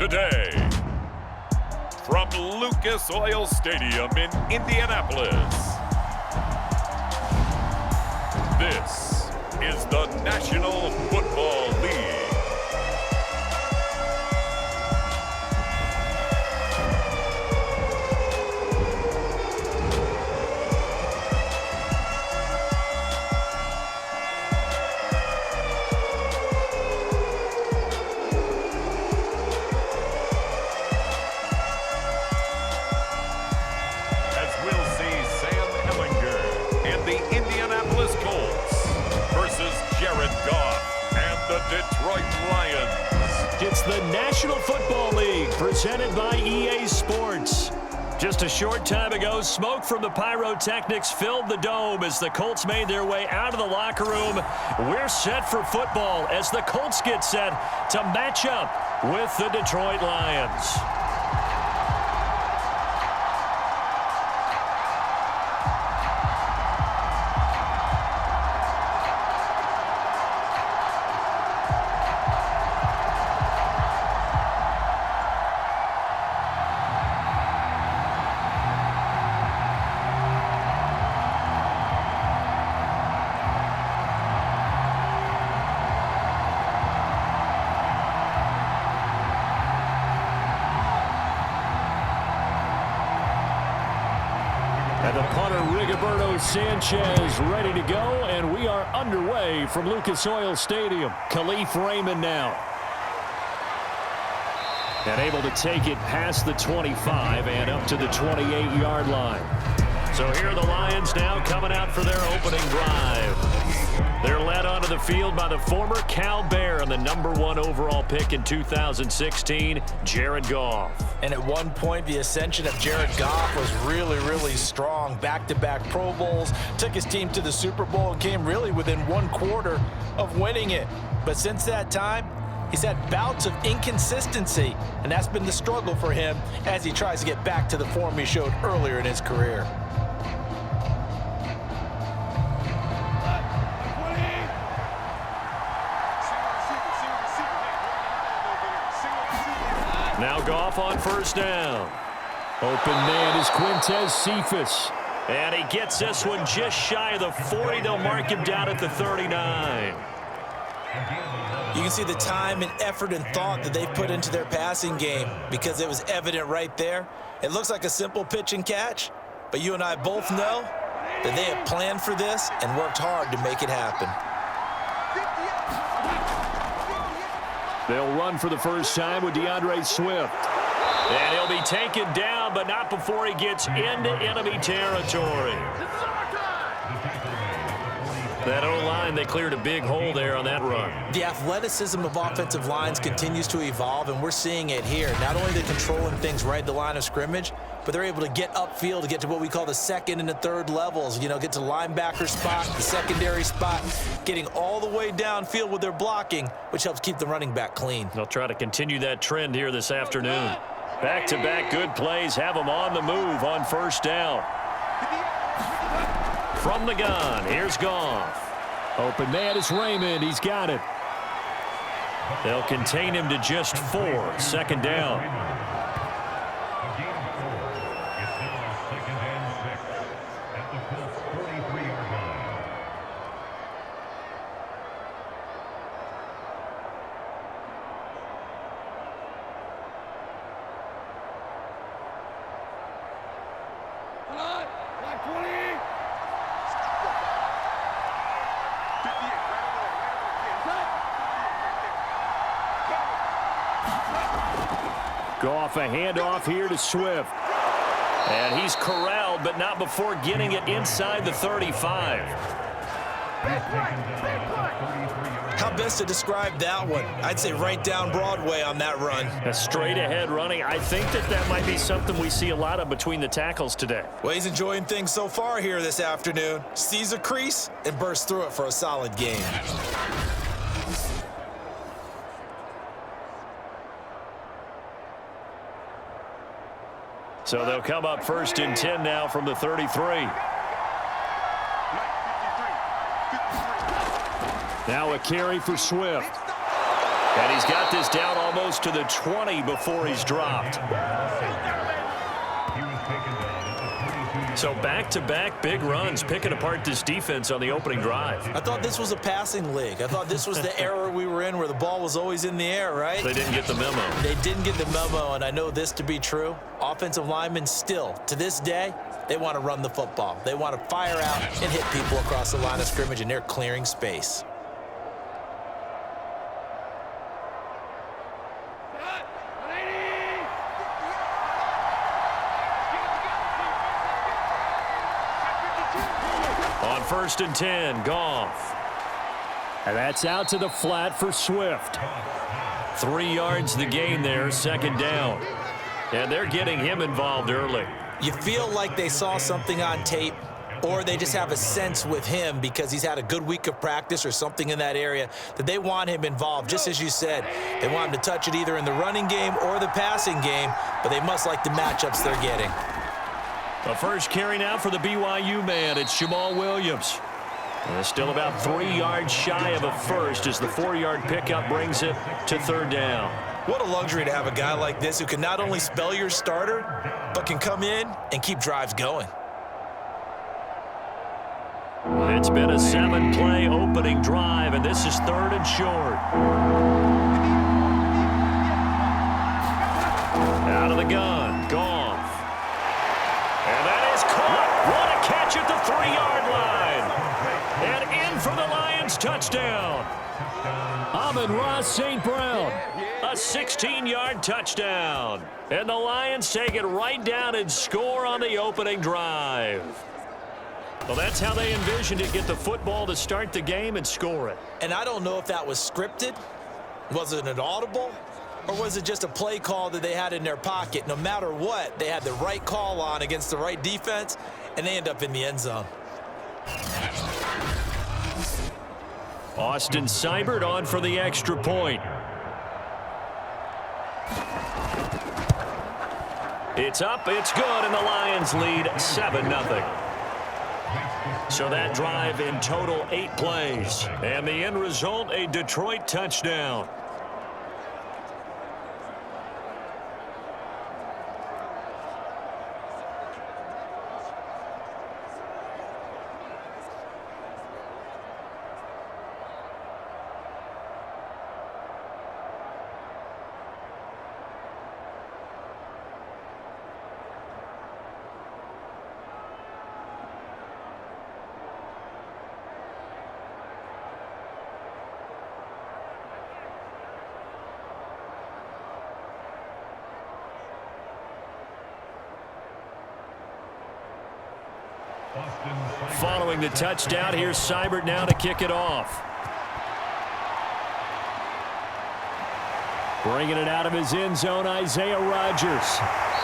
today. From Lucas Oil Stadium in Indianapolis, this is the National Football League. Indianapolis Colts versus Goff and the Detroit Lions. It's the National Football League presented by EA Sports. Just a short time ago, smoke from the pyrotechnics filled the dome as the Colts made their way out of the locker room. We're set for football as the Colts get set to match up with the Detroit Lions. And the punter, Rigoberto Sanchez, ready to go, and we are underway from Lucas Oil Stadium. Khalif Raymond now. And able to take it past the 25 and up to the 28-yard line. So here are the Lions now coming out for their opening drive. They're led onto the field by the former Cal Bear and the #1 overall pick in 2016, Jared Goff. And at one point, the ascension of Jared Goff was really, really strong. Back-to-back Pro Bowls, took his team to the Super Bowl and came really within one quarter of winning it. But since that time, he's had bouts of inconsistency, and that's been the struggle for him as he tries to get back to the form he showed earlier in his career. Now Goff on first down. Open man is Quinton Cephas. And he gets this one just shy of the 40. They'll mark him down at the 39. You can see the time and effort and thought that they've put into their passing game because it was evident right there. It looks like a simple pitch and catch, but you and I both know that they have planned for this and worked hard to make it happen. They'll run for the first time with DeAndre Swift. And he'll be taken down, but not before he gets into enemy territory. That O-line, they cleared a big hole there on that run. The athleticism of offensive lines continues to evolve, and we're seeing it here. Not only are they controlling things right at the line of scrimmage, but they're able to get upfield to get to what we call the second and the third levels. You know, get to linebacker spot, the secondary spot, getting all the way downfield with their blocking, which helps keep the running back clean. They'll try to continue that trend here this afternoon. Back-to-back good plays have them on the move on first down. From the gun, here's Goff. Open man is Raymond. He's got it. They'll contain him to just 4. Second down. Goff, a handoff here to Swift. And he's corralled, but not before getting it inside the 35. How best to describe that one? I'd say right down Broadway on that run. A straight-ahead running. I think that might be something we see a lot of between the tackles today. Well, he's enjoying things so far here this afternoon. Sees a crease and bursts through it for a solid game. So they'll come up first and 10 now from the 33. Now a carry for Swift. And he's got this down almost to the 20 before he's dropped. So back-to-back big runs, picking apart this defense on the opening drive. I thought this was a passing league. I thought this was the era we were in where the ball was always in the air, right? They didn't get the memo. They didn't get the memo, and I know this to be true. Offensive linemen still, to this day, they want to run the football. They want to fire out and hit people across the line of scrimmage, and they're clearing space. On 1st and 10, Goff. And that's out to the flat for Swift. 3 yards the gain there, 2nd down. And they're getting him involved early. You feel like they saw something on tape, or they just have a sense with him because he's had a good week of practice or something in that area that they want him involved. Just as you said, they want him to touch it either in the running game or the passing game, but they must like the matchups they're getting. The first carry now for the BYU man. It's Jamal Williams. And still about 3 yards shy of a first as the 4-yard pickup brings it to 3rd down. What a luxury to have a guy like this who can not only spell your starter, but can come in and keep drives going. It's been a 7-play opening drive, and this is 3rd and short. Out of the gun, Goff. And that is caught. What a catch at the 3-yard line. And in for the Lions touchdown. Amon-Ra St. Brown. A 16-yard touchdown. And the Lions take it right down and score on the opening drive. Well, that's how they envisioned it. Get the football to start the game and score it. And I don't know if that was scripted. Was it an audible? Or was it just a play call that they had in their pocket? No matter what, they had the right call on against the right defense, and they end up in the end zone. Austin Seibert on for the extra point. It's up, it's good, and the Lions lead 7-0. So that drive in total 8 plays. And the end result, a Detroit touchdown. Following the touchdown, here's Seibert now to kick it off. Bringing it out of his end zone, Isaiah Rodgers.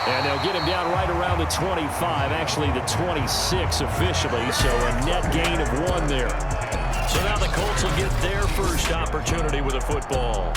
And they'll get him down right around the 25, actually the 26 officially, so a net gain of 1 there. So now the Colts will get their first opportunity with a football.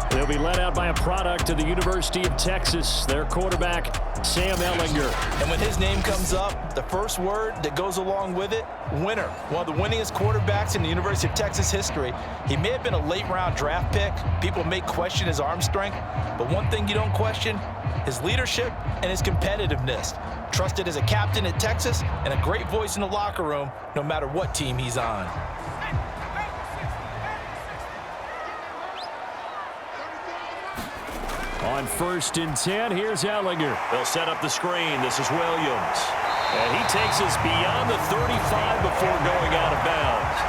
They'll be led out by a product of the University of Texas, their quarterback, Sam Ehlinger. And when his name comes up, the first word that goes along with it, winner. One of the winningest quarterbacks in the University of Texas history. He may have been a late-round draft pick. People may question his arm strength, but one thing you don't question, his leadership and his competitiveness. Trusted as a captain at Texas and a great voice in the locker room, no matter what team he's on. On 1st and 10, here's Ehlinger. They'll set up the screen. This is Williams. And he takes us beyond the 35 before going out of bounds.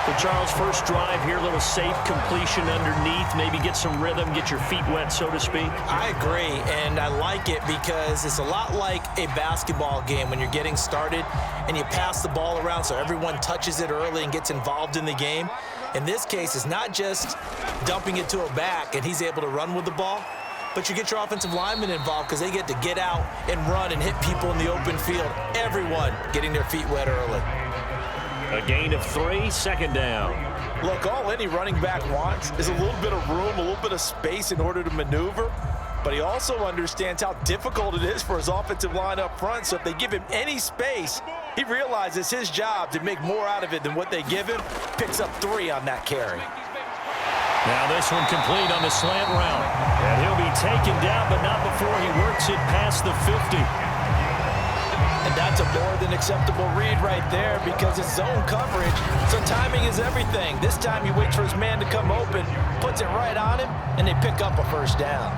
So, Charles, first drive here, a little safe completion underneath. Maybe get some rhythm, get your feet wet, so to speak. I agree, and I like it because it's a lot like a basketball game when you're getting started and you pass the ball around so everyone touches it early and gets involved in the game. In this case, it's not just dumping it to a back and he's able to run with the ball, but you get your offensive linemen involved because they get to get out and run and hit people in the open field. Everyone getting their feet wet early. A gain of 3, 2nd down. Look, all any running back wants is a little bit of room, a little bit of space in order to maneuver, but he also understands how difficult it is for his offensive line up front, so if they give him any space, he realizes his job to make more out of it than what they give him. Picks up 3 on that carry. Now this one complete on the slant route. And he'll be taken down, but not before he works it past the 50. And that's a more than acceptable read right there because it's zone coverage, so timing is everything. This time he waits for his man to come open, puts it right on him, and they pick up a first down.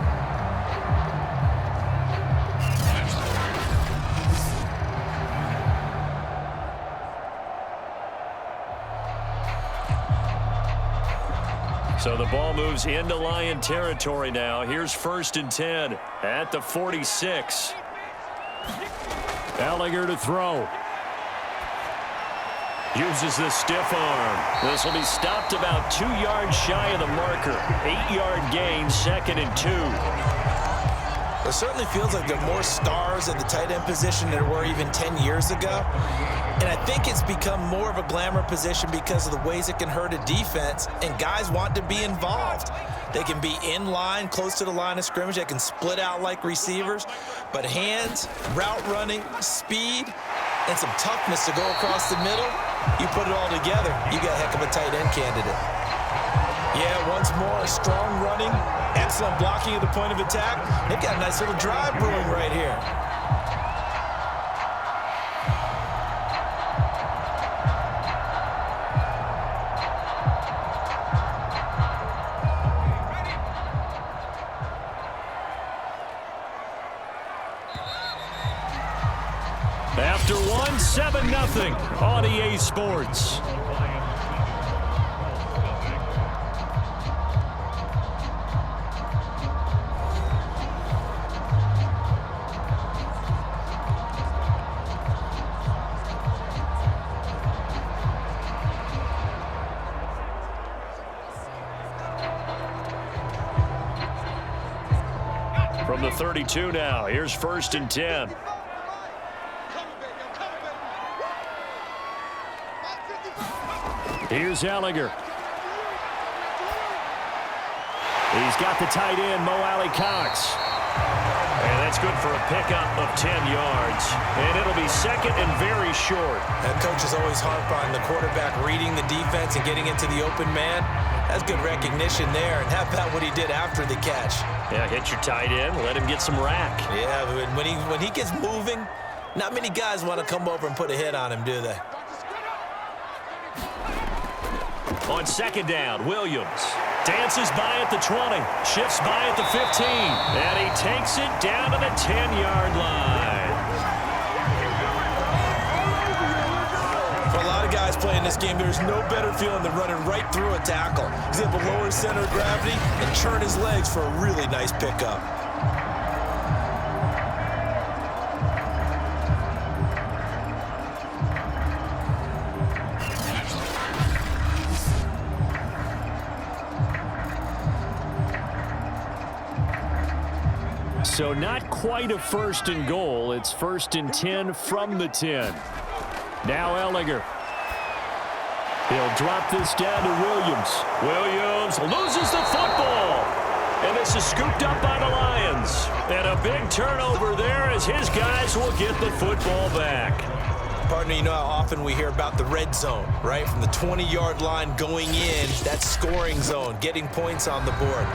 So the ball moves into Lion territory now. Here's 1st and 10 at the 46. Ehlinger to throw. Uses the stiff arm. This will be stopped about 2 yards shy of the marker. 8-yard gain, 2nd and 2. It certainly feels like there are more stars at the tight end position than there were even 10 years ago. And I think it's become more of a glamour position because of the ways it can hurt a defense, and guys want to be involved. They can be in line, close to the line of scrimmage. They can split out like receivers. But hands, route running, speed, and some toughness to go across the middle, you put it all together, you got a heck of a tight end candidate. Yeah, once more, strong running, excellent blocking at the point of attack. They've got a nice little drive brewing right here. After one, 7-0 on EA Sports. From the 32 now, here's 1st and 10. Here's Ehlinger. He's got the tight end, Mo Alley-Cox. And that's good for a pickup of 10 yards. And it'll be 2nd and very short. That coach is always harp on the quarterback reading the defense and getting into the open man. That's good recognition there. And how about what he did after the catch? Yeah, hit your tight end, let him get some rack. Yeah, when he gets moving, not many guys want to come over and put a hit on him, do they? On 2nd down, Williams dances by at the 20, shifts by at the 15, and he takes it down to the 10-yard line. For a lot of guys playing this game, there's no better feeling than running right through a tackle. He's able to lower his center of gravity and churn his legs for a really nice pickup. So not quite a 1st and goal. It's 1st and 10 from the 10. Now Ehlinger. He'll drop this down to Williams. Williams loses the football. And this is scooped up by the Lions. And a big turnover there as his guys will get the football back. Partner, you know how often we hear about the red zone, right? From the 20-yard line going in, that scoring zone, getting points on the board.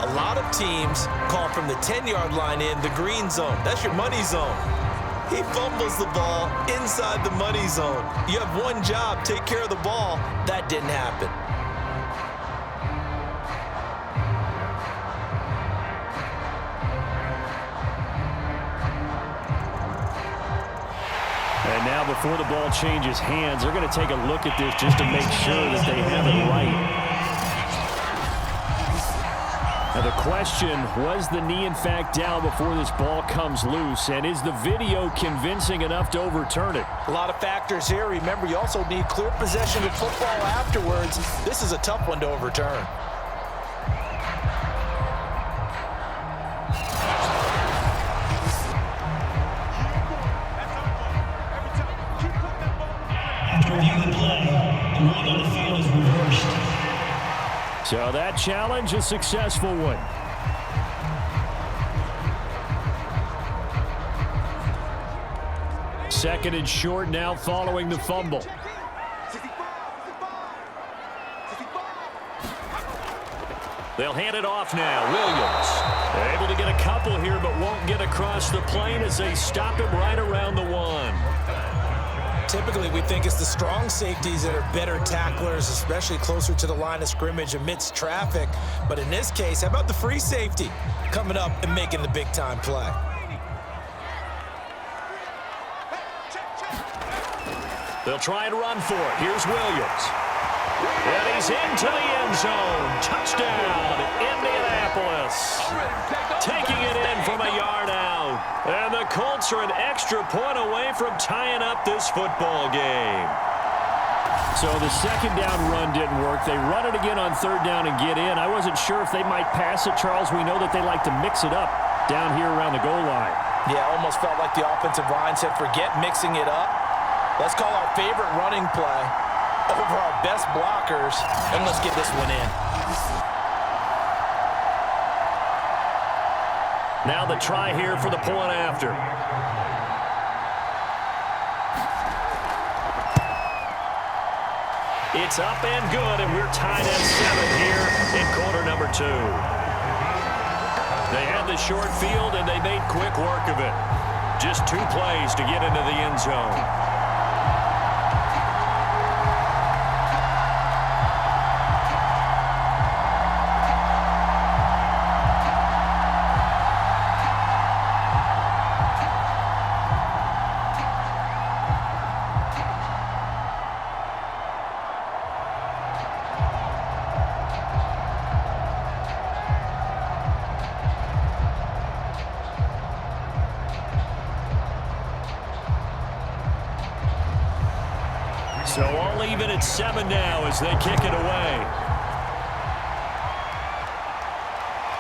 A lot of teams call from the 10-yard line in the green zone. That's your money zone. He fumbles the ball inside the money zone. You have one job, take care of the ball. That didn't happen. And now before the ball changes hands, they're going to take a look at this just to make sure that they have it right. Now the question, was the knee in fact down before this ball comes loose? And is the video convincing enough to overturn it? A lot of factors here. Remember, you also need clear possession of football afterwards. This is a tough one to overturn. So that challenge, a successful one. Second and short now following the fumble. They'll hand it off now. Williams able to get a couple here, but won't get across the plane as they stop him right around the 1. Typically, we think it's the strong safeties that are better tacklers, especially closer to the line of scrimmage amidst traffic. But in this case, how about the free safety coming up and making the big-time play? They'll try and run for it. Here's Williams. And he's into the end zone. Touchdown, Indianapolis. Taking it in from a yard out. And the Colts are an extra point away from tying up this football game. So the second down run didn't work. They run it again on third down and get in. I wasn't sure if they might pass it, Charles. We know that they like to mix it up down here around the goal line. Yeah, almost felt like the offensive line said, forget mixing it up. Let's call our favorite running play over our best blockers, and let's get this one in. Now the try here for the point after. It's up and good, and we're tied at 7 here in quarter number 2. They had the short field, and they made quick work of it. Just 2 plays to get into the end zone. So all even at 7 now as they kick it away.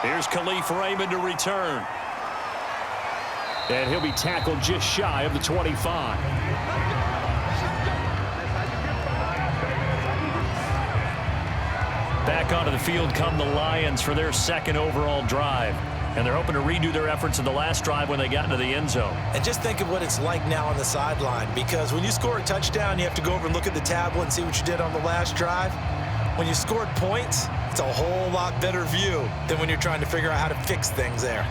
Here's Khalif Raymond to return. And he'll be tackled just shy of the 25. Back onto the field come the Lions for their second overall drive. And they're hoping to redo their efforts in the last drive when they got into the end zone. And just think of what it's like now on the sideline, because when you score a touchdown, you have to go over and look at the tablet and see what you did on the last drive. When you scored points, it's a whole lot better view than when you're trying to figure out how to fix things there.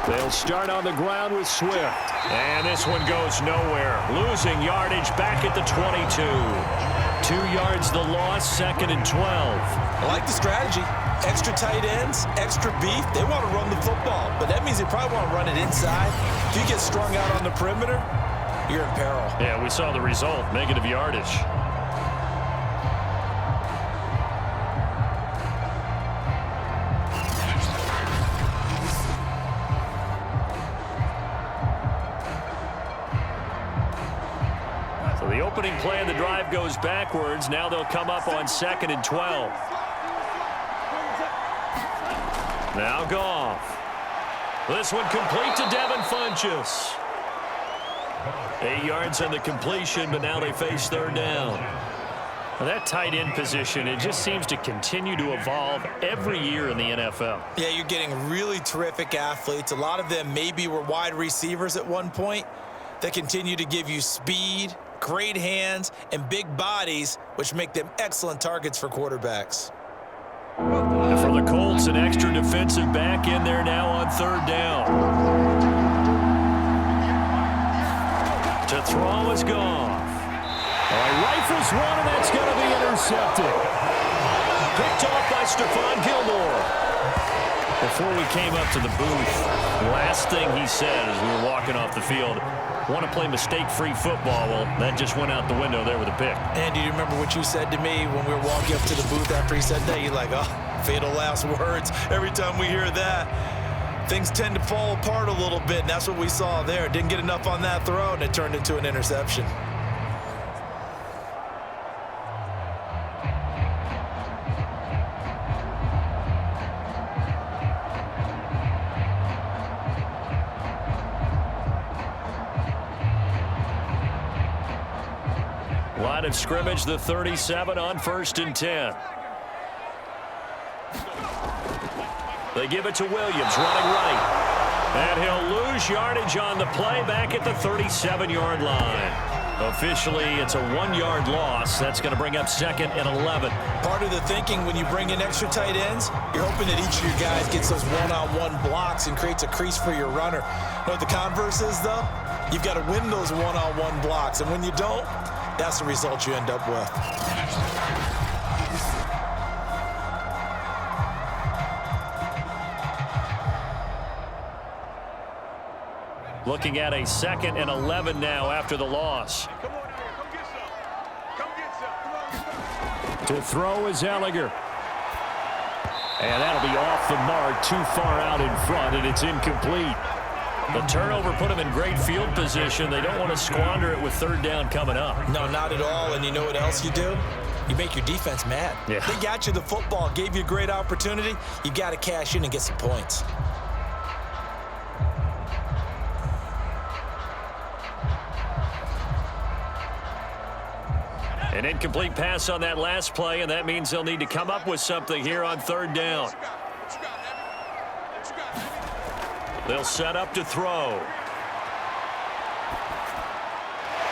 They'll start on the ground with Swift. And this one goes nowhere. Losing yardage back at the 22. 2 yards the loss, 2nd and 12. I like the strategy. Extra tight ends, extra beef. They want to run the football, but that means they probably want to run it inside. If you get strung out on the perimeter, you're in peril. Yeah, we saw the result, negative yardage. The opening play of the drive goes backwards. Now they'll come up on 2nd and 12. Now Goff. This one complete to Devin Funchess. 8 yards on the completion, but now they face third down. Well, that tight end position, it just seems to continue to evolve every year in the NFL. Yeah, you're getting really terrific athletes. A lot of them maybe were wide receivers at one point that continue to give you speed, great hands, and big bodies, which make them excellent targets for quarterbacks. And for the Colts, an extra defensive back in there now on third down. To throw is Goff. Rifles one, and that's going to be intercepted. Picked off by Stephon Gilmore. Before we came up to the booth, the last thing he said as we were walking off the field, want to play mistake-free football. Well, that just went out the window there with a pick. And do you remember what you said to me when we were walking up to the booth after he said that? You're like, oh, fatal last words. Every time we hear that, things tend to fall apart a little bit, and that's what we saw there. Didn't get enough on that throw, and it turned into an interception. Line of scrimmage, the 37 on 1st and 10. They give it to Williams, running right. And he'll lose yardage on the play back at the 37-yard line. Officially, it's a 1-yard loss. That's going to bring up 2nd and 11. Part of the thinking when you bring in extra tight ends, you're hoping that each of your guys gets those one-on-one blocks and creates a crease for your runner. You know what the converse is, though? You've got to win those one-on-one blocks, and when you don't, that's the result you end up with. Looking at a 2nd and 11 now after the loss. Come on, come get some. Come get some. To throw is Ehlinger. And that'll be off the mark, too far out in front, and it's incomplete. The turnover put them in great field position. They don't want to squander it with 3rd down coming up. No, not at all. And you know what else you do? You make your defense mad. Yeah. They got you the football, gave you a great opportunity. You got to cash in and get some points. An incomplete pass on that last play, and that means they'll need to come up with something here on 3rd down. They'll set up to throw.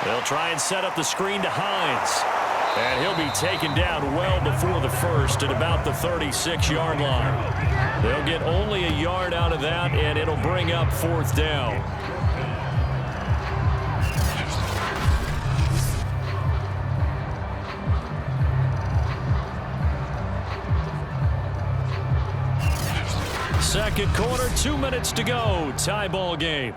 They'll try and set up the screen to Hines. And he'll be taken down well before the first at about the 36-yard line. They'll get only a yard out of that, and it'll bring up 4th down. Second quarter, 2 minutes to go. Tie ball game.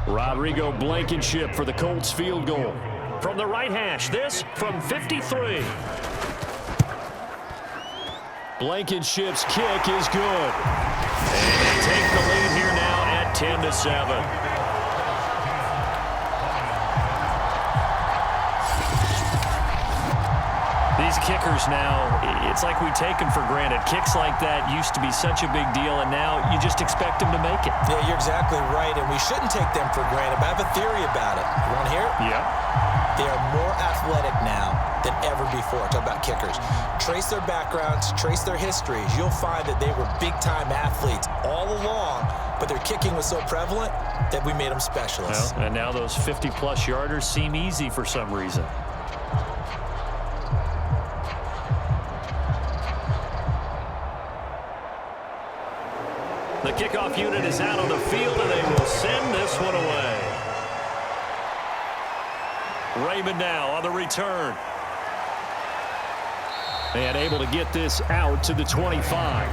Rodrigo Blankenship for the Colts field goal. From the right hash, this from 53. Blankenship's kick is good. And they take the lead here now at 10-7. These kickers now, it's like we take them for granted. Kicks like that used to be such a big deal, and now you just expect them to make it. Yeah, you're exactly right, and we shouldn't take them for granted, but I have a theory about it. You want to hear it? Yeah. They are more athletic now than ever before. Talk about kickers. Trace their backgrounds, trace their histories. You'll find that they were big-time athletes all along, but their kicking was so prevalent that we made them specialists. Well, and now those 50-plus yarders seem easy for some reason. The kickoff unit is out on the field, and they will send this one away. Raymond now on the return. And able to get this out to the 25.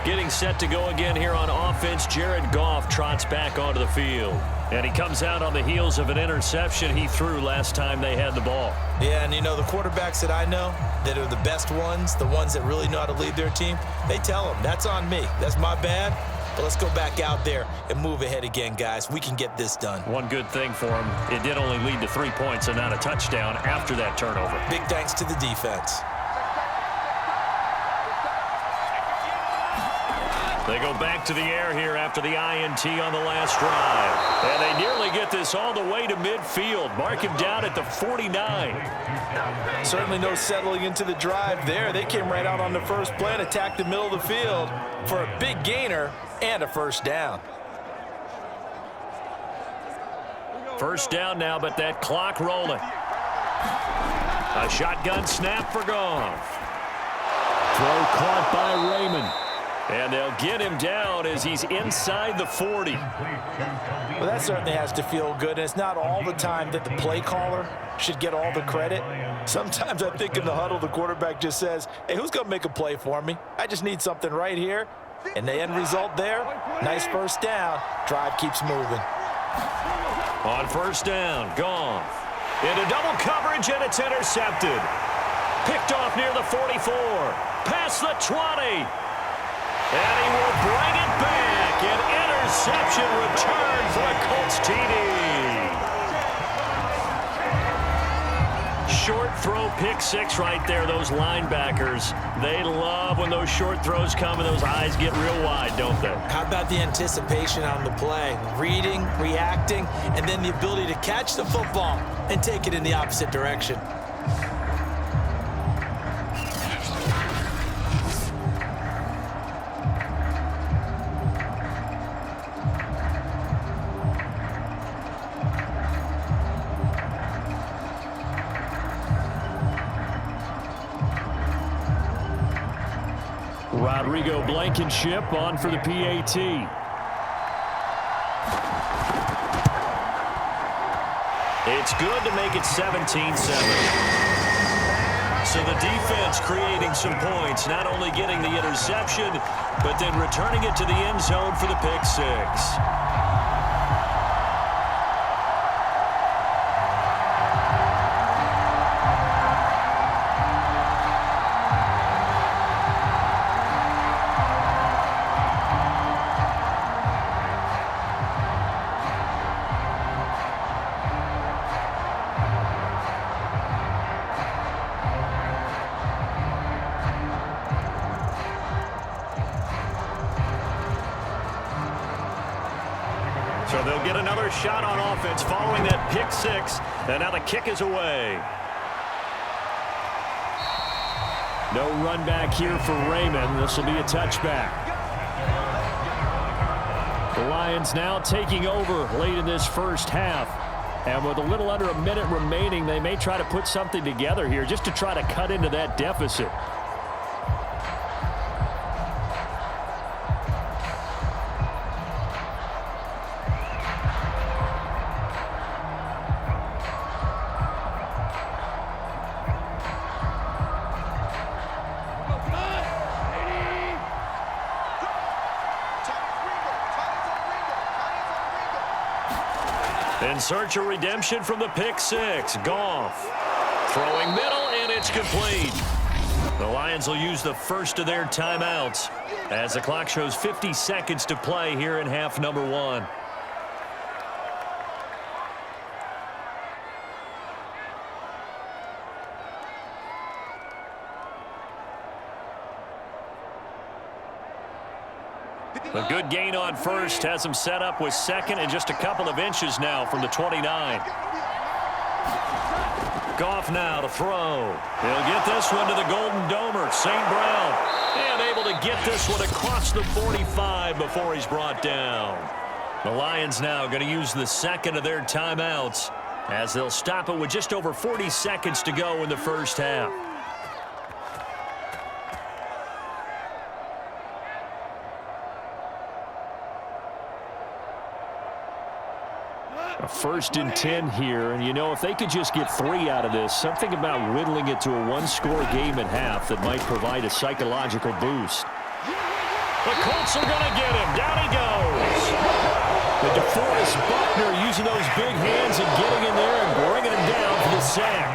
Getting set to go again here on offense. Jared Goff trots back onto the field. And he comes out on the heels of an interception he threw last time they had the ball. Yeah, and you know, the quarterbacks that I know that are the best ones, the ones that really know how to lead their team, they tell them, that's on me. That's my bad. But let's go back out there and move ahead again, guys. We can get this done. One good thing for him, it did only lead to 3 points and not a touchdown after that turnover. Big thanks to the defense. They go back to the air here after the INT on the last drive. And they nearly get this all the way to midfield. Mark him down at the 49. Certainly no settling into the drive there. They came right out on the first play and attacked the middle of the field for a big gainer and a first down. First down now, but that clock rolling. A shotgun snap for Goff. Throw caught by Raymond. And they'll get him down as he's inside the 40. Well, that certainly has to feel good. And it's not all the time that the play caller should get all the credit. Sometimes I think in the huddle, the quarterback just says, hey, who's going to make a play for me? I just need something right here. And the end result there, nice first down. Drive keeps moving. On first down, Goff. Into double coverage, and it's intercepted. Picked off near the 44. Past the 20. And he will bring it back. An interception return for a Colts TD. short throw pick six right there, those linebackers. They love when those short throws come and those eyes get real wide, don't they? How about the anticipation on the play? Reading, reacting, and then the ability to catch the football and take it in the opposite direction. Rodrigo Blankenship on for the PAT. It's good to make it 17-7. So the defense creating some points, not only getting the interception, but then returning it to the end zone for the pick six. So they'll get another shot on offense following that pick six. And now the kick is away. No run back here for Raymond. This will be a touchback. The Lions now taking over late in this first half. And with a little under a minute remaining, they may try to put something together here just to try to cut into that deficit. In search of redemption from the pick six. Goff throwing middle, and it's complete. The Lions will use the first of their timeouts as the clock shows 50 seconds to play here in half number one. A good gain on first has him set up with second and just a couple of inches now from the 29. Goff now to throw. He'll get this one to the Golden Domer, St. Brown. And able to get this one across the 45 before he's brought down. The Lions now going to use the second of their timeouts as they'll stop it with just over 40 seconds to go in the first half. A 1st and 10 here, and you know, if they could just get 3 out of this, something about whittling it to a one-score game at half that might provide a psychological boost. The Colts are going to get him. Down he goes. The DeForest Buckner using those big hands and getting in there and bringing him down for the sack.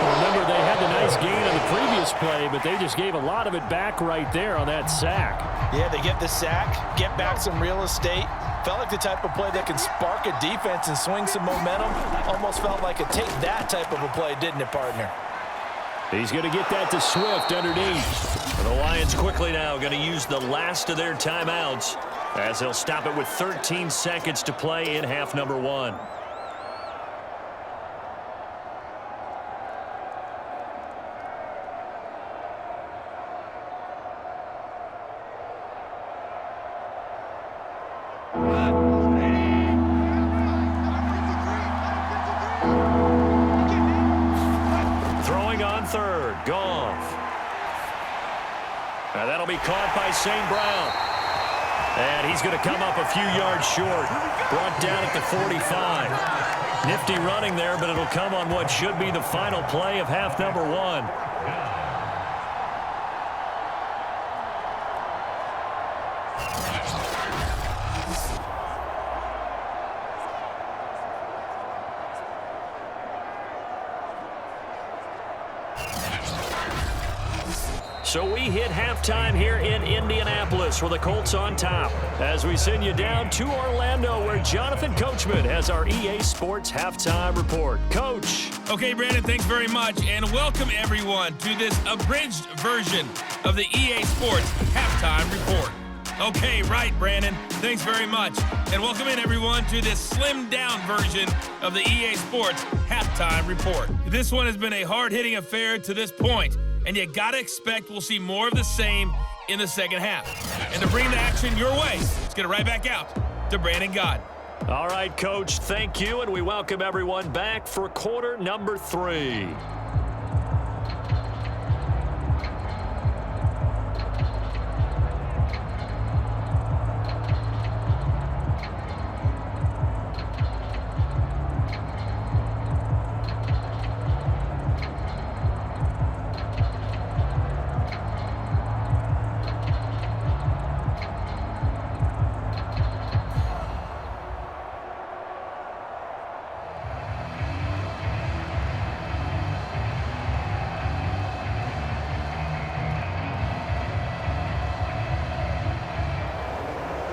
Remember, they had the nice gain on the previous play, but they just gave a lot of it back right there on that sack. Yeah, they get the sack, get back some real estate. Felt like the type of play that can spark a defense and swing some momentum. Almost felt like a take that type of a play, didn't it, partner? He's going to get that to Swift underneath. And the Lions quickly now going to use the last of their timeouts as they'll stop it with 13 seconds to play in half number one. Third, Goff. And that'll be caught by St. Brown. And he's going to come up a few yards short. Brought down at the 45. Nifty running there, but it'll come on what should be the final play of half number one. So we hit halftime here in Indianapolis with the Colts on top as we send you down to Orlando where Jonathan Coachman has our EA Sports Halftime Report. Coach. Okay, Brandon, thanks very much, and welcome everyone to this abridged version of the EA Sports Halftime Report. Okay, right, Brandon. Thanks very much. And welcome in, everyone, to this slimmed-down version of the EA Sports Halftime Report. This one has been a hard-hitting affair to this point, and you got to expect we'll see more of the same in the second half. And to bring the action your way, let's get it right back out to Brandon Gaudin. All right, Coach, thank you, and we welcome everyone back for quarter number 3.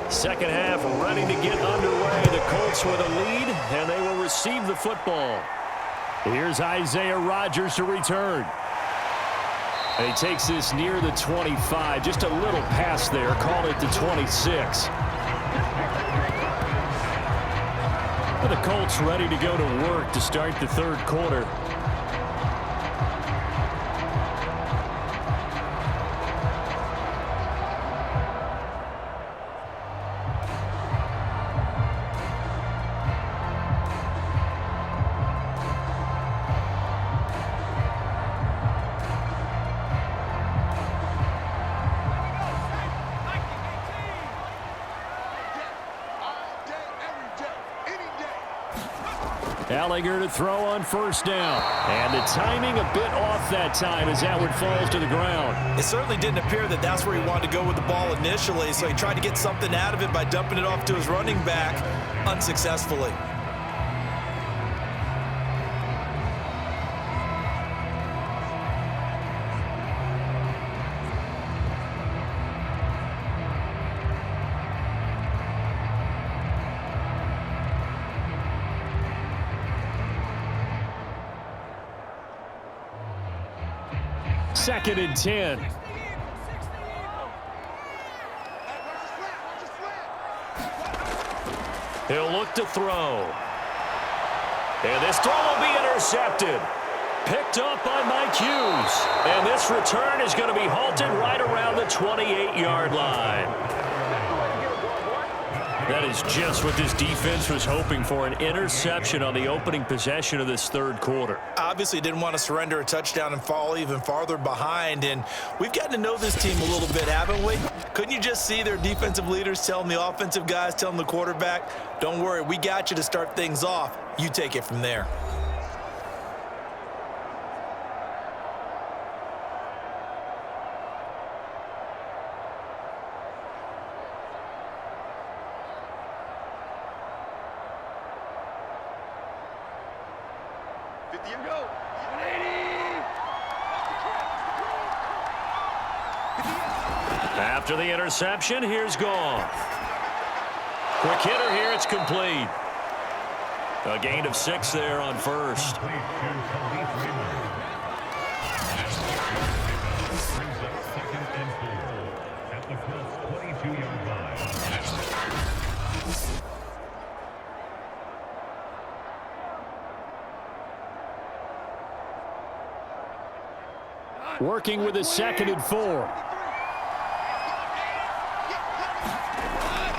Second half ready to get underway. The Colts with a lead, and they will receive the football. Here's Isaiah Rodgers to return. And he takes this near the 25. Just a little pass there. Call it the 26. And the Colts ready to go to work to start the third quarter. Ehlinger to throw on first down. And the timing a bit off that time as that one falls to the ground. It certainly didn't appear that that's where he wanted to go with the ball initially, so he tried to get something out of it by dumping it off to his running back unsuccessfully. Second and 10. He'll look to throw. And this throw will be intercepted. Picked up by Mike Hughes. And this return is going to be halted right around the 28-yard line. That is just what this defense was hoping for, an interception on the opening possession of this third quarter. Obviously didn't want to surrender a touchdown and fall even farther behind, and we've gotten to know this team a little bit, haven't we? Couldn't you just see their defensive leaders telling the offensive guys, telling the quarterback, don't worry, we got you to start things off. You take it from there. After the interception, here's Goff. Quick hitter here, it's complete. A gain of 6 there on first. Working with a 2nd and 4.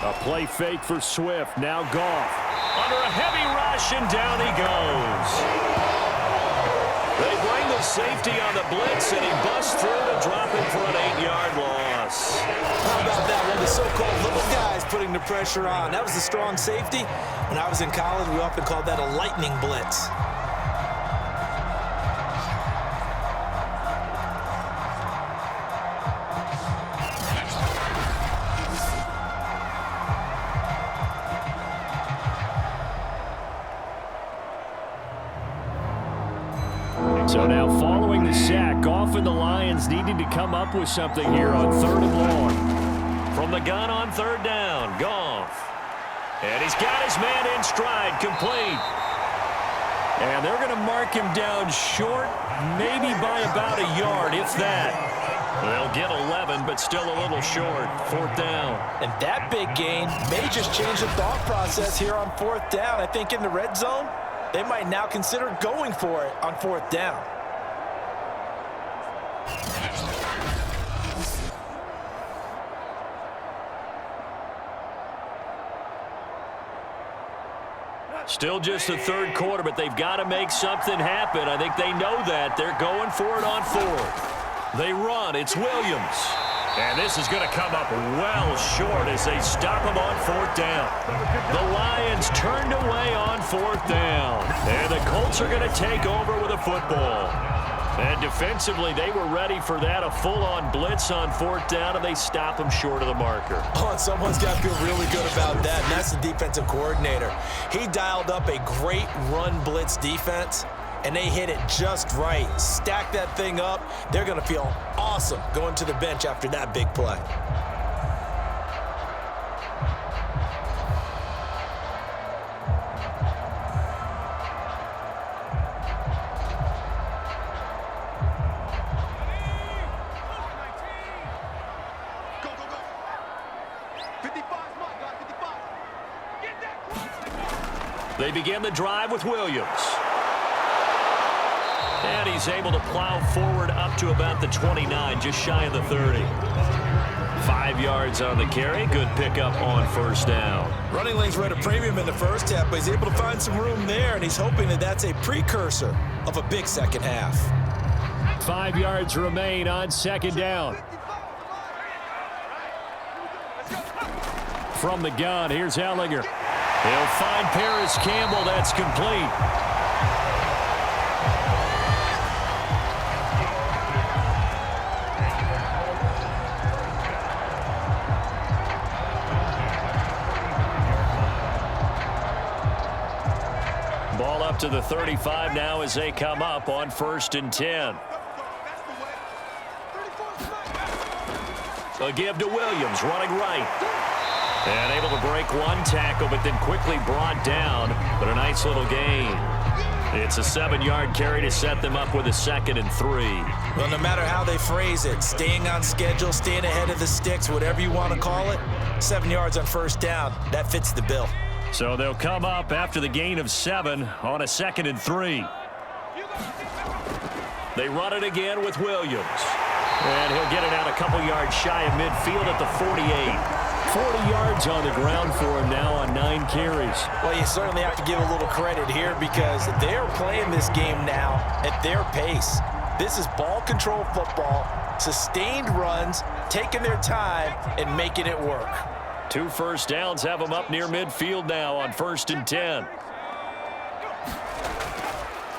A play fake for Swift. Now Goff. Under a heavy rush, and down he goes. They bring the safety on the blitz, and he busts through to drop him for an 8-yard loss. How about that? One of the so-called little guys putting the pressure on. That was a strong safety. When I was in college, we often called that a lightning blitz. So now following the sack, Goff and the Lions needing to come up with something here on 3rd and long. From the gun on 3rd down, Goff. And he's got his man in stride, complete. And they're going to mark him down short, maybe by about a yard, if that. They'll get 11, but still a little short. 4th down. And that big gain may just change the thought process here on 4th down. I think in the red zone, they might now consider going for it on 4th down. Still just the 3rd quarter, but they've got to make something happen. I think they know that. They're going for it on 4th. They run. It's Williams. And this is going to come up well short as they stop him on 4th down. The Lions turned away on 4th down. And the Colts are going to take over with a football. And defensively, they were ready for that, a full-on blitz on 4th down, and they stop him short of the marker. Oh, and someone's got to feel really good about that, and that's the defensive coordinator. He dialed up a great run blitz defense, and they hit it just right. Stack that thing up. They're going to feel awesome going to the bench after that big play. They begin the drive with Williams. And he's able to plow forward up to about the 29, just shy of the 30. 5 yards on the carry. Good pickup on 1st down. Running lanes were at a premium in the first half, but he's able to find some room there, and he's hoping that that's a precursor of a big second half. 5 yards remain on 2nd down. From the gun, here's Ehlinger. He'll find Paris Campbell. That's complete. Ball up to the 35 now as they come up on 1st and 10. A give to Williams, running right. And able to break one tackle, but then quickly brought down. But a nice little gain. It's a 7-yard carry to set them up with a 2nd and 3. Well, no matter how they phrase it, staying on schedule, staying ahead of the sticks, whatever you want to call it, 7 yards on 1st down, that fits the bill. So they'll come up after the gain of 7 on a 2nd and 3. They run it again with Williams. And he'll get it out a couple yards shy of midfield at the 48. 40 yards on the ground for him now on 9 carries. Well, you certainly have to give a little credit here because they're playing this game now at their pace. This is ball control football, sustained runs, taking their time, and making it work. 2 1st downs have them up near midfield now on 1st and 10.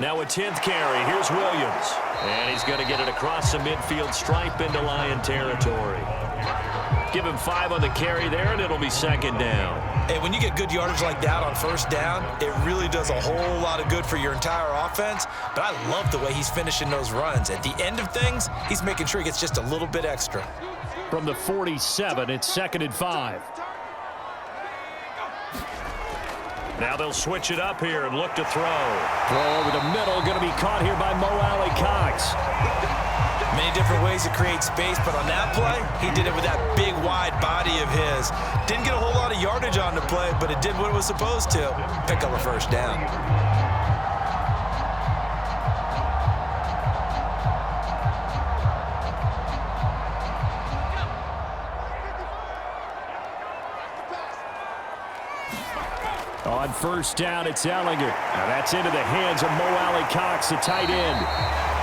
Now a 10th carry. Here's Williams. And he's going to get it across the midfield stripe into Lion territory. Give him 5 on the carry there, and it'll be 2nd down. Hey, when you get good yardage like that on 1st down, it really does a whole lot of good for your entire offense. But I love the way he's finishing those runs. At the end of things, he's making sure he gets just a little bit extra. From the 47, it's 2nd and 5. Now they'll switch it up here and look to throw. Throw over the middle, going to be caught here by Mo Alley-Cox. Many different ways to create space, but on that play, he did it with that big, wide body of his. Didn't get a whole lot of yardage on the play, but it did what it was supposed to. Pick up a 1st down. On 1st down, it's Ehlinger. Now that's into the hands of Mo Alley-Cox, the tight end.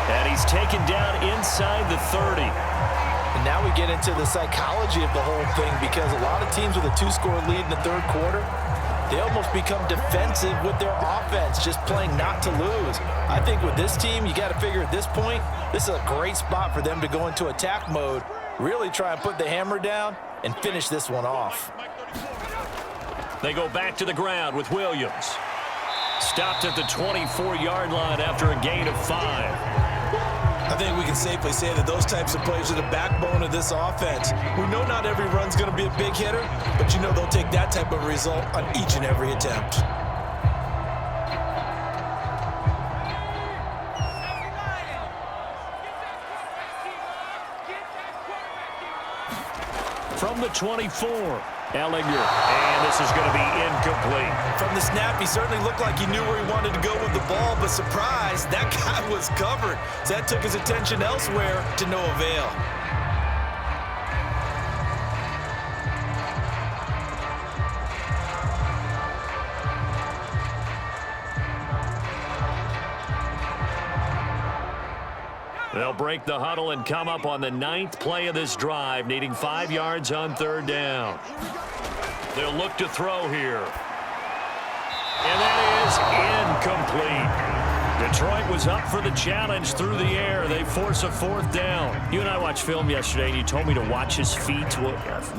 And he's taken down inside the 30. And now we get into the psychology of the whole thing because a lot of teams with a 2-score lead in the 3rd quarter, they almost become defensive with their offense, just playing not to lose. I think with this team, you got to figure at this point, this is a great spot for them to go into attack mode, really try and put the hammer down and finish this one off. They go back to the ground with Williams. stopped at the 24-yard line after a gain of 5. I think we can safely say that those types of plays are the backbone of this offense. We know not every run's going to be a big hitter, but you know they'll take that type of result on each and every attempt. From the 24, Ehlinger, and this is going to be incomplete. From the snap, he certainly looked like he knew where he wanted to go with the ball, but surprise, that guy was covered. So that took his attention elsewhere to no avail. They'll break the huddle and come up on the 9th play of this drive, needing 5 yards on 3rd down. They'll look to throw here. And that is incomplete. Detroit was up for the challenge through the air. They force a 4th down. You and I watched film yesterday, and you told me to watch his feet. For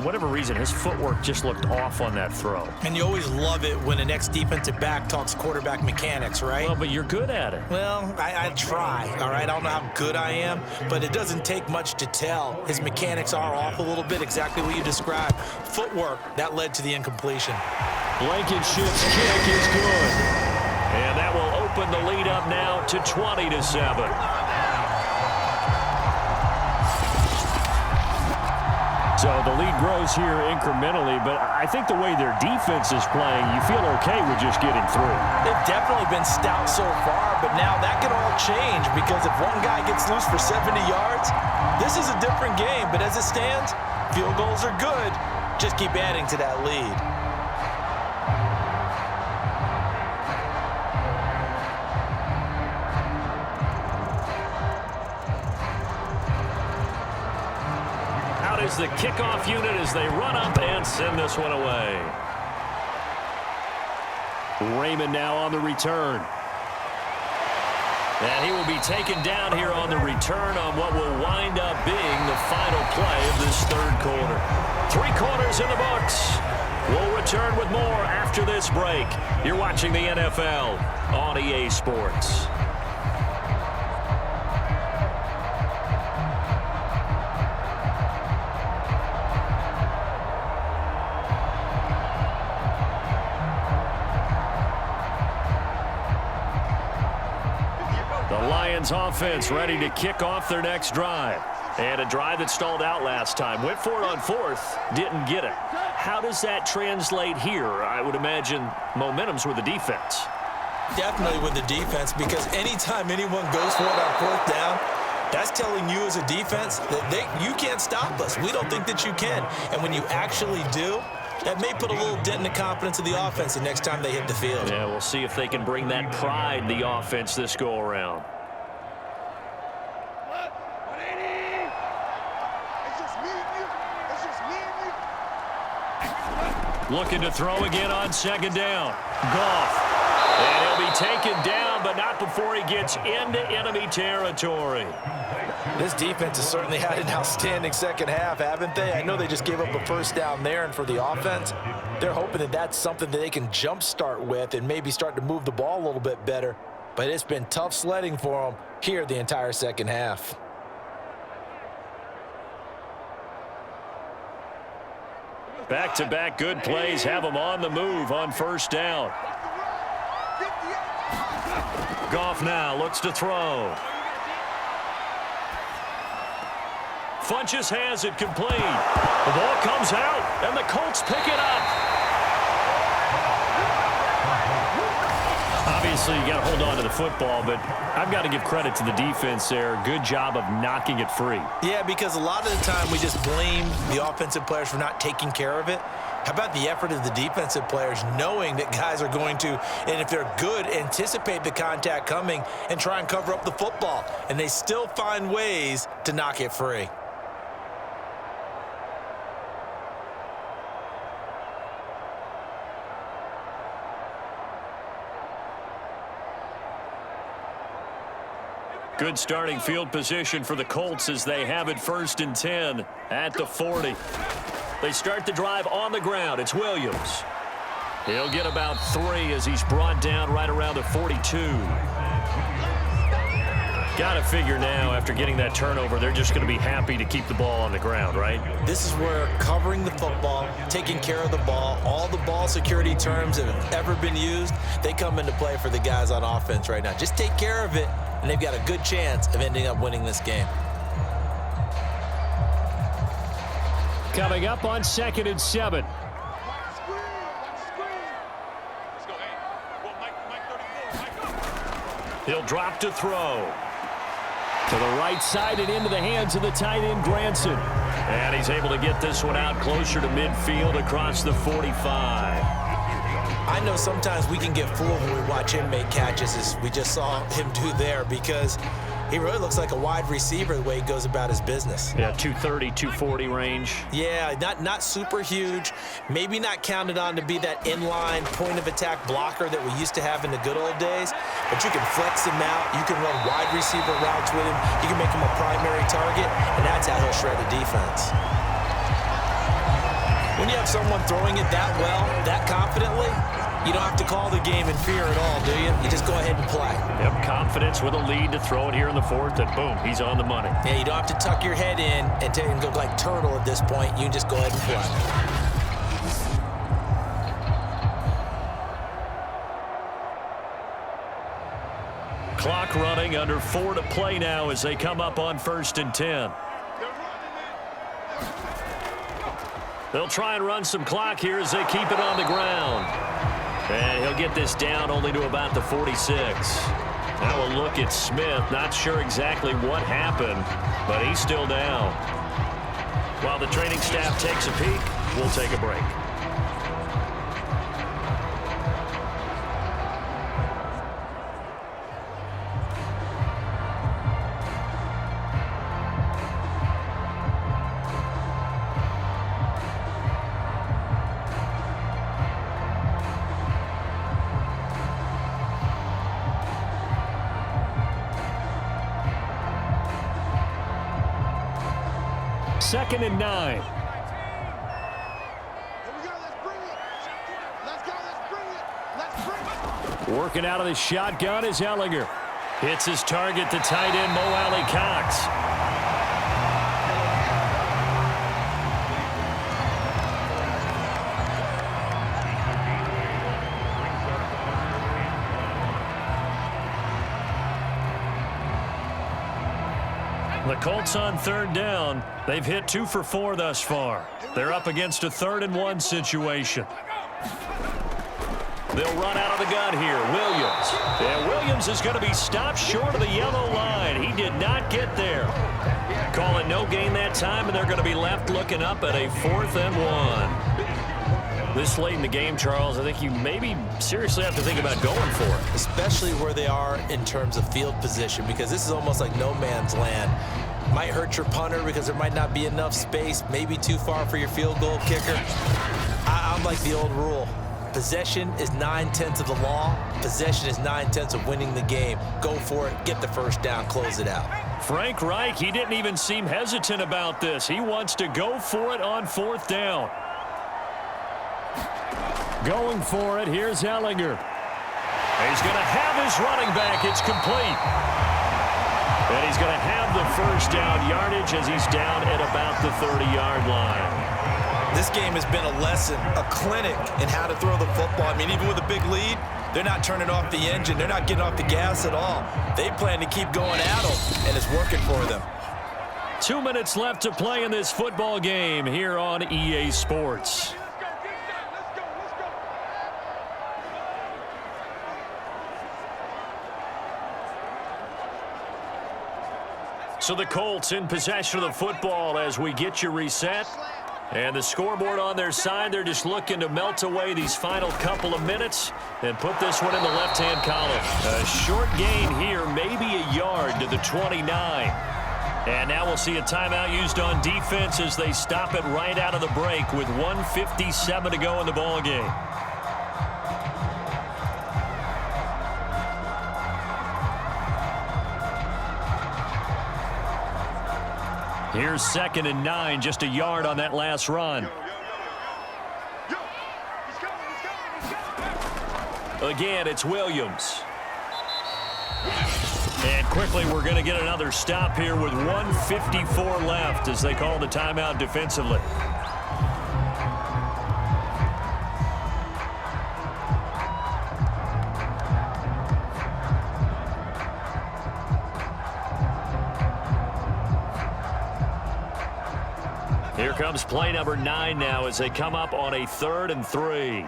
whatever reason, his footwork just looked off on that throw. And you always love it when an ex-defensive back talks quarterback mechanics, right? Well, but you're good at it. Well, I try, all right? I don't know how good I am, but it doesn't take much to tell. His mechanics are off a little bit, exactly what you described. Footwork, that led to the incompletion. Blankenship's kick is good. And that will open the lead up now to 20-7. So the lead grows here incrementally, but I think the way their defense is playing, you feel okay with just getting through. They've definitely been stout so far, but now that can all change because if one guy gets loose for 70 yards, this is a different game. But as it stands, field goals are good. Just keep adding to that lead. Is the kickoff unit as they run up and send this one away. Raymond now on the return. And he will be taken down here on the return on what will wind up being the final play of this 3rd quarter. 3 quarters in the books. We'll return with more after this break. You're watching the NFL on EA Sports. Offense ready to kick off their next drive. And a drive that stalled out last time. Went for it on 4th, didn't get it. How does that translate here? I would imagine momentum's with the defense. Definitely with the defense, because anytime anyone goes for it on 4th down, that's telling you as a defense that you can't stop us. We don't think that you can. And when you actually do, that may put a little dent in the confidence of the offense the next time they hit the field. Yeah, we'll see if they can bring that pride in the offense this go-around. Looking to throw again on 2nd down. Goff. And he'll be taken down, but not before he gets into enemy territory. This defense has certainly had an outstanding 2nd half, haven't they? I know they just gave up a 1st down there, and for the offense, they're hoping that that's something that they can jumpstart with and maybe start to move the ball a little bit better. But it's been tough sledding for them here the entire 2nd half. Back-to-back good plays have them on the move on 1st down. Goff now looks to throw. Funches has it complete. The ball comes out, and the Colts pick it up. Obviously, you got to hold on to the football, but I've got to give credit to the defense there. Good job of knocking it free. Yeah, because a lot of the time we just blame the offensive players for not taking care of it. How about the effort of the defensive players knowing that guys are going to, and if they're good, anticipate the contact coming and try and cover up the football. And they still find ways to knock it free. Good starting field position for the Colts as they have it 1st and 10 at the 40. They start the drive on the ground. It's Williams. He'll get about 3 as he's brought down right around the 42. Got to figure now, after getting that turnover, they're just going to be happy to keep the ball on the ground, right? This is where covering the football, taking care of the ball, all the ball security terms that have ever been used, they come into play for the guys on offense right now. Just take care of it, and they've got a good chance of ending up winning this game. Coming up on 2nd and 7. He'll drop to throw. To the right side and into the hands of the tight end, Granson. And he's able to get this one out closer to midfield across the 45. I know sometimes we can get fooled when we watch him make catches, as we just saw him do there, because he really looks like a wide receiver the way he goes about his business. Yeah, 230, 240 range. Yeah, not super huge. Maybe not counted on to be that inline point-of-attack blocker that we used to have in the good old days. But you can flex him out. You can run wide receiver routes with him. You can make him a primary target, and that's how he'll shred the defense. When you have someone throwing it that well, that confidently, you don't have to call the game in fear at all, do you? You just go ahead and play. Yep, confidence with a lead to throw it here in the 4th, and boom, he's on the money. Yeah, you don't have to tuck your head in and go like turtle at this point. You can just go ahead and play. Clock running, under 4 to play now as they come up on 1st and 10. They'll try and run some clock here as they keep it on the ground. And he'll get this down only to about the 46. Now a look at Smith. Not sure exactly what happened, but he's still down. While the training staff takes a peek, we'll take a break. Second and 9. Working out of the shotgun is Ehlinger. Hits his target, the tight end, Mo Alley-Cox. The Colts on 3rd down. They've hit 2 for 4 thus far. They're up against a 3rd and 1 situation. They'll run out of the gun here. Williams. And Williams is going to be stopped short of the yellow line. He did not get there. Calling no gain that time, and they're going to be left looking up at a 4th and 1. This late in the game, Charles, I think you maybe seriously have to think about going for it. Especially where they are in terms of field position, because this is almost like no man's land. Might hurt your punter because there might not be enough space, maybe too far for your field goal kicker. I'm like the old rule. Possession is 9/10 of the law. Possession is 9/10 of winning the game. Go for it, get the first down, close it out. Frank Reich, he didn't even seem hesitant about this. He wants to go for it on 4th down. Going for it, here's Ehlinger. He's going to have his running back. It's complete. And he's going to have the first down yardage as he's down at about the 30-yard line. This game has been a lesson, a clinic in how to throw the football. I mean, even with a big lead, they're not turning off the engine. They're not getting off the gas at all. They plan to keep going at them, and it's working for them. 2 minutes left to play in this football game here on EA Sports. So the Colts in possession of the football as we get you reset. And the scoreboard on their side, they're just looking to melt away these final couple of minutes and put this one in the left-hand column. A short gain here, maybe a yard to the 29. And now we'll see a timeout used on defense as they stop it right out of the break with 1:57 to go in the ball game. Here's 2nd and 9, just a yard on that last run. Again, it's Williams. And quickly, we're going to get another stop here with 1:54 left as they call the timeout defensively. Here comes play number 9 now as they come up on a 3rd and 3.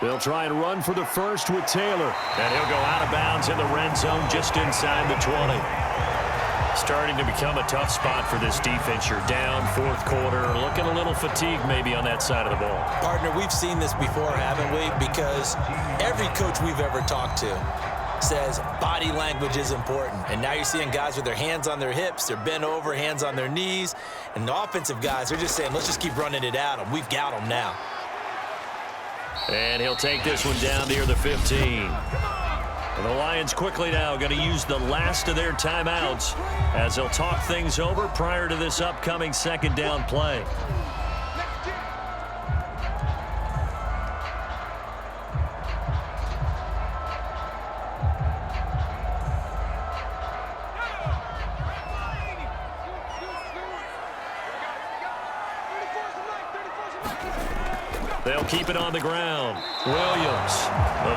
They'll try and run for the first with Taylor. And he'll go out of bounds in the red zone just inside the 20. Starting to become a tough spot for this defense. You're down 4th quarter. Looking a little fatigued maybe on that side of the ball. Partner, we've seen this before, haven't we? Because every coach we've ever talked to says body language is important. And now you're seeing guys with their hands on their hips, they're bent over, hands on their knees. And the offensive guys, they're just saying, let's just keep running it at them. We've got them now. And he'll take this one down near the 15. And the Lions quickly now going to use the last of their timeouts as they'll talk things over prior to this upcoming 2nd down play. They'll keep it on the ground. Williams,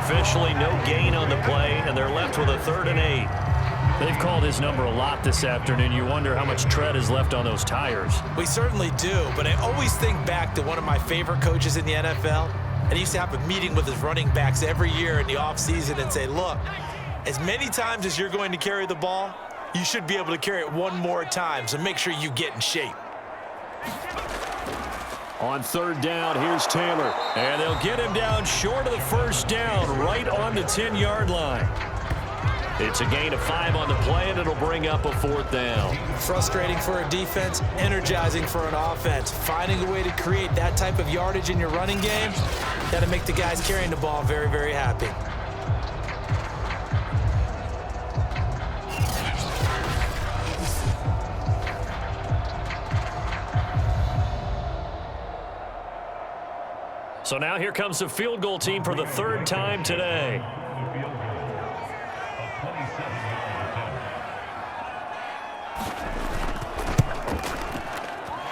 officially no gain on the play, and they're left with a 3rd and 8. They've called his number a lot this afternoon. You wonder how much tread is left on those tires. We certainly do, but I always think back to one of my favorite coaches in the NFL, and he used to have a meeting with his running backs every year in the offseason and say, look, as many times as you're going to carry the ball, you should be able to carry it one more time, so make sure you get in shape. On 3rd down, here's Taylor. And they'll get him down short of the 1st down, right on the 10-yard line. It's a gain of 5 on the play, and it'll bring up a 4th down. Frustrating for a defense, energizing for an offense. Finding a way to create that type of yardage in your running game, that'll make the guys carrying the ball very, very happy. So now here comes the field goal team for the 3rd time today.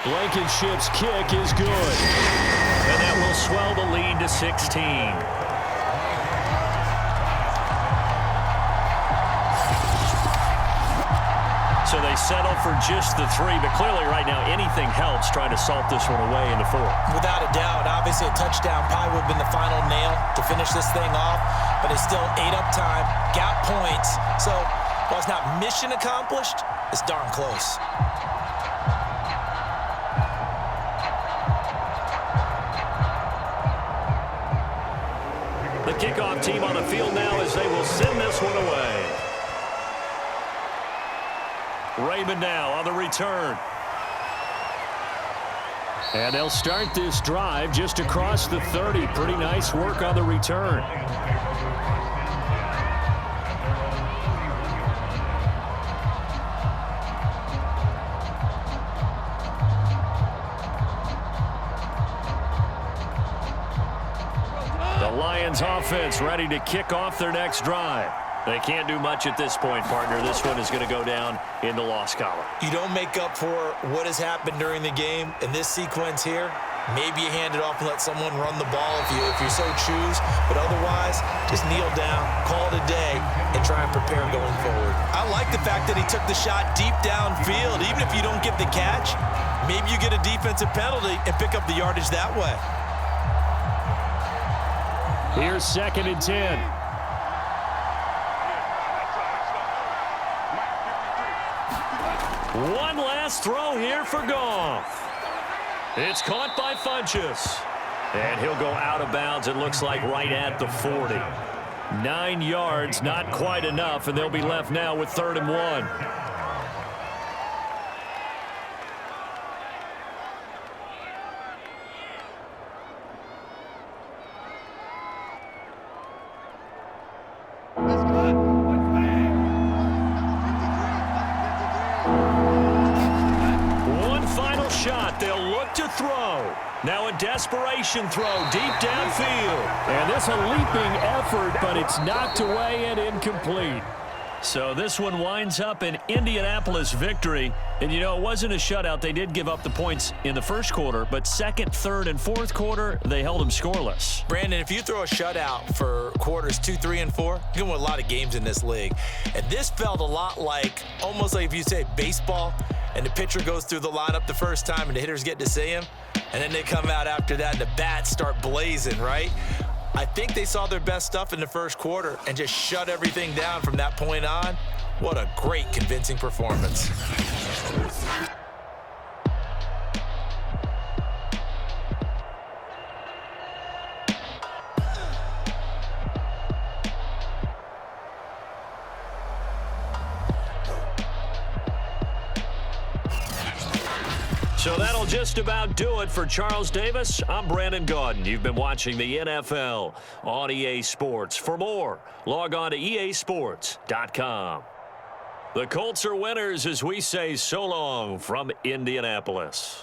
Blankenship's kick is good. And that will swell the lead to 16. So they settle for just the 3, but clearly right now anything helps trying to salt this one away in the 4th. Without a doubt, obviously a touchdown probably would have been the final nail to finish this thing off, but it's still ate up time, got points. So while it's not mission accomplished, it's darn close. The kickoff team on the field now as they will send this one away. Raymond now on the return. And they'll start this drive just across the 30. Pretty nice work on the return. The Lions offense ready to kick off their next drive. They can't do much at this point, partner. This one is going to go down in the loss column. You don't make up for what has happened during the game in this sequence here. Maybe you hand it off and let someone run the ball if you so choose. But otherwise, just kneel down, call it a day, and try and prepare going forward. I like the fact that he took the shot deep downfield. Even if you don't get the catch, maybe you get a defensive penalty and pick up the yardage that way. Here's 2nd and 10. One last throw here for Goff. It's caught by Funchess. And he'll go out of bounds, it looks like, right at the 40. 9 yards, not quite enough, and they'll be left now with 3rd and 1. They'll look to throw. Now a desperation throw deep downfield. And this a leaping effort, but it's knocked away and incomplete. So this one winds up an Indianapolis victory. And, you know, it wasn't a shutout. They did give up the points in the first quarter, but second, third, and fourth quarter, they held them scoreless. Brandon, if you throw a shutout for quarters 2, 3, and 4, you can win a lot of games in this league. And this felt a lot like, almost like if you say baseball, and the pitcher goes through the lineup the first time and the hitters get to see him, and then they come out after that and the bats start blazing, right? I think they saw their best stuff in the first quarter and just shut everything down from that point on. What a great, convincing performance. So that'll just about do it for Charles Davis. I'm Brandon Gaudin. You've been watching the NFL on EA Sports. For more, log on to easports.com. The Colts are winners as we say so long from Indianapolis.